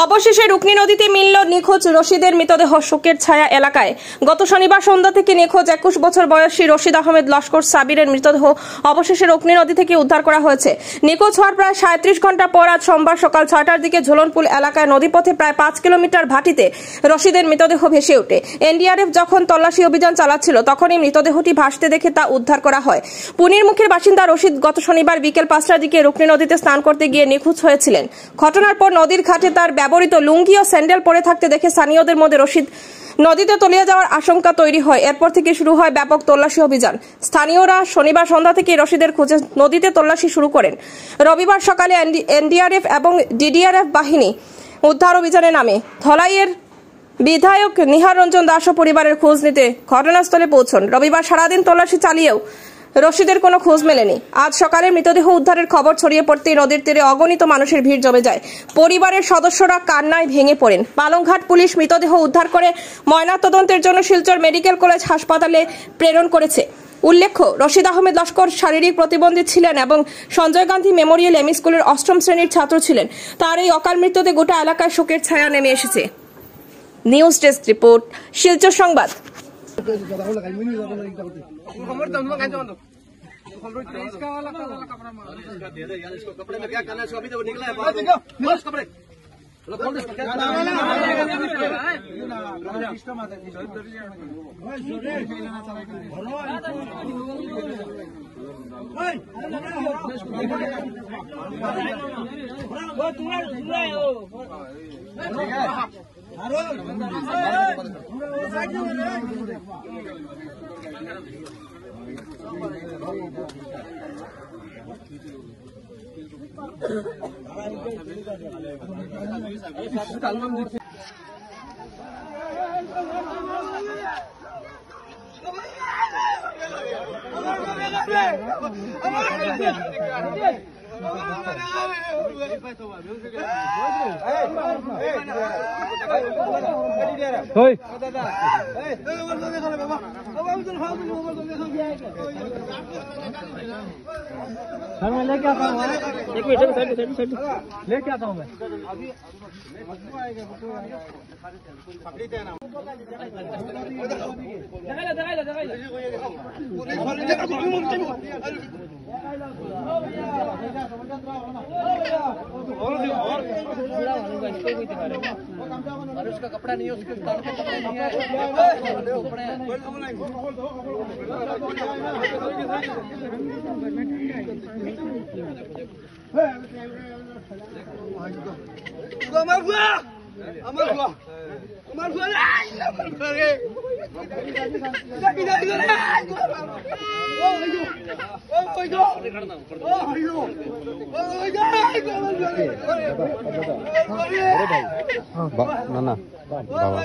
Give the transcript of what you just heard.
অবশেষে রুকনি নদীতে মিলল নিখোঁজ রশিদের মৃতদেহ। শোকের ছায়া এলাকায়। গত শনিবার সন্ধ্যা থেকে নিখোঁজ 21 বছর বয়সী রশিদ আহমেদ লস্কর সাবিরের মৃতদেহ অবশেষে রুকনি নদী থেকে উদ্ধার করা হয়েছে। নিখোঁজ হওয়ার প্রায় 37 ঘন্টা পর আজ সোমবার সকাল 6টার দিকে ঝোলনপুল এলাকায় নদীপথে প্রায় 5 কিলোমিটার ভাটিতে রশিদের মৃতদেহ ভেসে ওঠে। এনডিআরএফ যখন তল্লাশি অভিযান চালাচ্ছিল তখনই মৃতদেহটি ভাসতে দেখে তা উদ্ধার করা হয়। পুনির মুখের বাসিন্দা রশিদ গত শনিবার বিকেল 5টার দিকে রুকনি নদীতে স্নান করতে গিয়ে নিখোঁজ হয়েছিলেন। ঘটনার পর নদীর ঘাটে তার ব্যবহৃত লুঙ্গি ও স্যান্ডেল পরে থাকতে দেখে স্থানীয়দের মধ্যে রশিদ নদীতে তলিয়ে যাওয়ার আশঙ্কা তৈরি হয়। এরপর থেকে শুরু হয় ব্যাপক তল্লাশি অভিযান। স্থানীয়রা শনিবার সন্ধ্যা থেকে রশিদের খোঁজে নদীতে তল্লাশি শুরু করেন। রবিবার সকালে এনডিআরএফ এবং ডিডিআরএফ বাহিনী উদ্ধার অভিযানে নামে। ধলাইয়ের বিধায়ক নিহার রঞ্জন দাস ও পরিবারের খোঁজ নিতে ঘটনাস্থলে পৌঁছন। রবিবার সারাদিন তল্লাশি চালিয়েও রশিদের কোনো খোঁজ মেলেনি। আজ সকালে মৃতদেহ উদ্ধারের খবর ছড়িয়ে পড়তেই নদীর তীরে অগণিত মানুষের ভিড় জমে যায়। পরিবারের সদস্যরা কান্নায় ভেঙে পড়েন। পালংঘাট পুলিশ মৃতদেহ উদ্ধার করে ময়নাতদন্তের জন্য শিলচর মেডিকেল কলেজ হাসপাতালে প্রেরণ করেছে। উল্লেখ্য, রশিদ আহমেদ লস্কর শারীরিক প্রতিবন্ধী ছিলেন এবং সঞ্জয় গান্ধী মেমোরিয়াল এমই স্কুলের 8ম শ্রেণীর ছাত্র ছিলেন। তার এই অকাল মৃত্যুতে গোটা এলাকায় শোকের ছায়া নেমে এসেছে। নিউজ ডেস্ক রিপোর্ট, শিলচর সংবাদ। कपड़े में क्या करना है, अभी तो निकला है बाहर, कपड़े मैं लेके आता हूँ। एक मिनट साइड लेके आता हूँ मैं। और उसका कपड़ा नहीं है, उसके तन पे कपड़े नहीं है, ना ना बाबा